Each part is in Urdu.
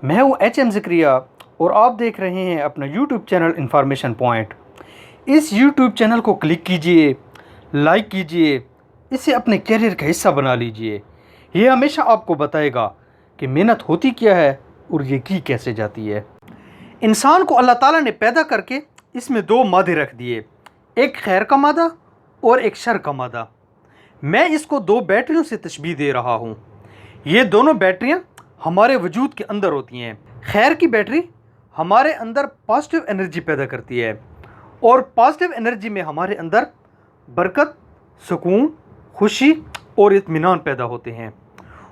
میں ہوں H-M-Zakria اور آپ دیکھ رہے ہیں اپنا یوٹیوب چینل انفارمیشن پوائنٹ۔ اس یوٹیوب چینل کو کلک کیجئے، لائک کیجئے، اسے اپنے کیریئر کا حصہ بنا لیجئے۔ یہ ہمیشہ آپ کو بتائے گا کہ محنت ہوتی کیا ہے اور یہ کی کیسے جاتی ہے۔ انسان کو اللہ تعالیٰ نے پیدا کر کے اس میں دو مادے رکھ دیے، ایک خیر کا مادہ اور ایک شر کا مادہ۔ میں اس کو دو بیٹریوں سے تشبیہ دے رہا ہوں۔ یہ دونوں بیٹریاں ہمارے وجود کے اندر ہوتی ہیں۔ خیر کی بیٹری ہمارے اندر پازیٹیو انرجی پیدا کرتی ہے اور پازیٹیو انرجی میں ہمارے اندر برکت، سکون، خوشی اور اطمینان پیدا ہوتے ہیں۔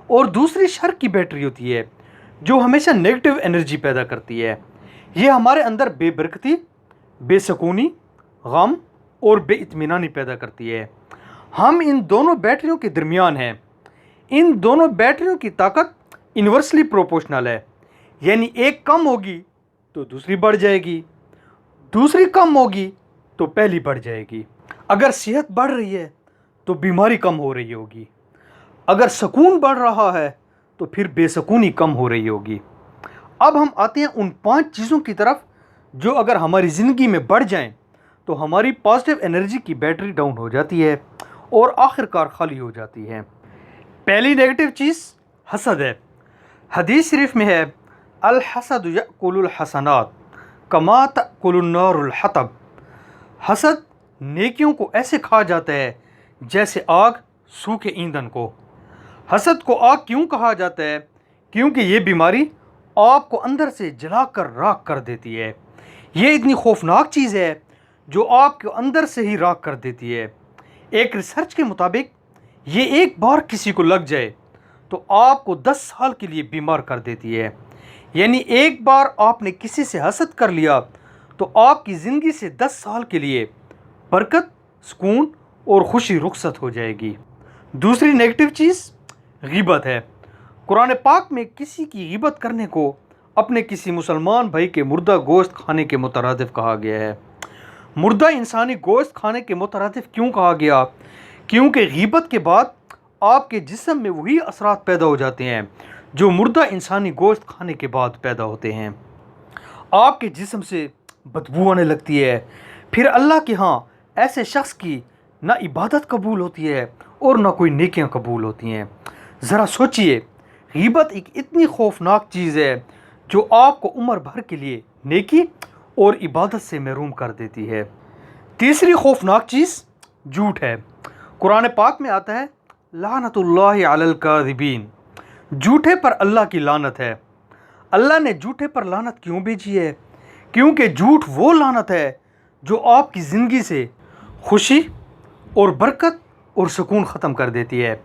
اور دوسری شر کی بیٹری ہوتی ہے جو ہمیشہ نیگیٹو انرجی پیدا کرتی ہے۔ یہ ہمارے اندر بے برکتی، بے سکونی، غم اور بے اطمینانی پیدا کرتی ہے۔ ہم ان دونوں بیٹریوں کے درمیان ہیں۔ ان دونوں بیٹریوں کی طاقت انورسلی پروپورشنل ہے، یعنی ایک کم ہوگی تو دوسری بڑھ جائے گی، دوسری کم ہوگی تو پہلی بڑھ جائے گی۔ اگر صحت بڑھ رہی ہے تو بیماری کم ہو رہی ہوگی، اگر سکون بڑھ رہا ہے تو پھر بے سکونی کم ہو رہی ہوگی۔ اب ہم آتے ہیں ان 5 چیزوں کی طرف جو اگر ہماری زندگی میں بڑھ جائیں تو ہماری پازیٹیو انرجی کی بیٹری ڈاؤن ہو جاتی ہے اور آخر کار خالی ہو جاتی ہے۔ پہلی نیگیٹو چیز حسد ہے۔ حدیث شریف میں ہے، الحسد یأکل الحسنات کما تأکل النار الحطب۔ حسد نیکیوں کو ایسے کھا جاتا ہے جیسے آگ سوکھے ایندھن کو۔ حسد کو آگ کیوں کہا جاتا ہے؟ کیونکہ یہ بیماری آپ کو اندر سے جلا کر راکھ کر دیتی ہے۔ یہ اتنی خوفناک چیز ہے جو آپ کو اندر سے ہی راکھ کر دیتی ہے۔ ایک ریسرچ کے مطابق یہ ایک بار کسی کو لگ جائے تو آپ کو 10 سال کے لیے بیمار کر دیتی ہے۔ یعنی ایک بار آپ نے کسی سے حسد کر لیا تو آپ کی زندگی سے 10 سال کے لیے برکت، سکون اور خوشی رخصت ہو جائے گی۔ دوسری نیگیٹو چیز غیبت ہے۔ قرآن پاک میں کسی کی غیبت کرنے کو اپنے کسی مسلمان بھائی کے مردہ گوشت کھانے کے مترادف کہا گیا ہے۔ مردہ انسانی گوشت کھانے کے مترادف کیوں کہا گیا؟ کیونکہ غیبت کے بعد آپ کے جسم میں وہی اثرات پیدا ہو جاتے ہیں جو مردہ انسانی گوشت کھانے کے بعد پیدا ہوتے ہیں۔ آپ کے جسم سے بدبو آنے لگتی ہے۔ پھر اللہ کے ہاں ایسے شخص کی نہ عبادت قبول ہوتی ہے اور نہ کوئی نیکیاں قبول ہوتی ہیں۔ ذرا سوچئے، غیبت ایک اتنی خوفناک چیز ہے جو آپ کو عمر بھر کے لیے نیکی اور عبادت سے محروم کر دیتی ہے۔ تیسری خوفناک چیز جھوٹ ہے۔ قرآن پاک میں آتا ہے، لعنت اللہ علی الکاذبین، جھوٹے پر اللہ کی لعنت ہے۔ اللہ نے جھوٹے پر لعنت کیوں بھیجی ہے؟ کیونکہ جھوٹ وہ لعنت ہے جو آپ کی زندگی سے خوشی اور برکت اور سکون ختم کر دیتی ہے۔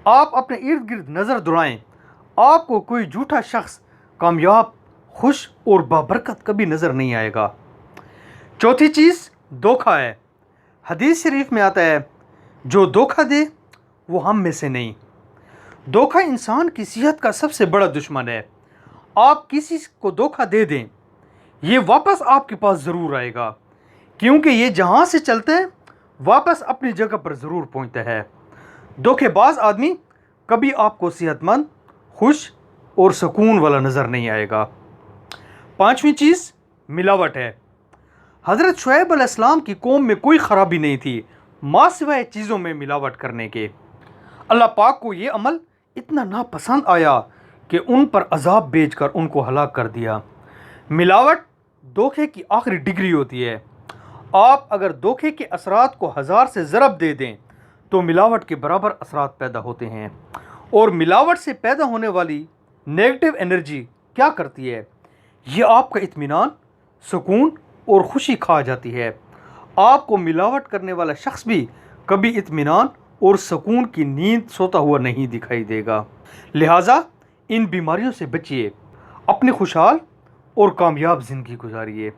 آپ اپنے ارد گرد نظر دوڑائیں، آپ کو کوئی جھوٹا شخص کامیاب، خوش اور بابرکت کبھی نظر نہیں آئے گا۔ چوتھی چیز دھوکہ ہے۔ حدیث شریف میں آتا ہے، جو دھوکہ دے وہ ہم میں سے نہیں۔ دھوکہ انسان کی صحت کا سب سے بڑا دشمن ہے۔ آپ کسی کو دھوکہ دے دیں، یہ واپس آپ کے پاس ضرور آئے گا، کیونکہ یہ جہاں سے چلتا ہے واپس اپنی جگہ پر ضرور پہنچتا ہے۔ دھوکے باز آدمی کبھی آپ کو صحت مند، خوش اور سکون والا نظر نہیں آئے گا۔ پانچویں چیز ملاوٹ ہے۔ حضرت شعیب علیہ السلام کی قوم میں کوئی خرابی نہیں تھی ماں سوائے چیزوں میں ملاوٹ کرنے کے۔ اللہ پاک کو یہ عمل اتنا ناپسند آیا کہ ان پر عذاب بھیج کر ان کو ہلاک کر دیا۔ ملاوٹ دھوکے کی آخری ڈگری ہوتی ہے۔ آپ اگر دھوکے کے اثرات کو 1000 سے ضرب دے دیں تو ملاوٹ کے برابر اثرات پیدا ہوتے ہیں۔ اور ملاوٹ سے پیدا ہونے والی نیگیٹو انرجی کیا کرتی ہے؟ یہ آپ کا اطمینان، سکون اور خوشی کھا جاتی ہے۔ آپ کو ملاوٹ کرنے والا شخص بھی کبھی اطمینان اور سکون کی نیند سوتا ہوا نہیں دکھائی دے گا۔ لہٰذا ان بیماریوں سے بچیے، اپنی خوشحال اور کامیاب زندگی گزاریے۔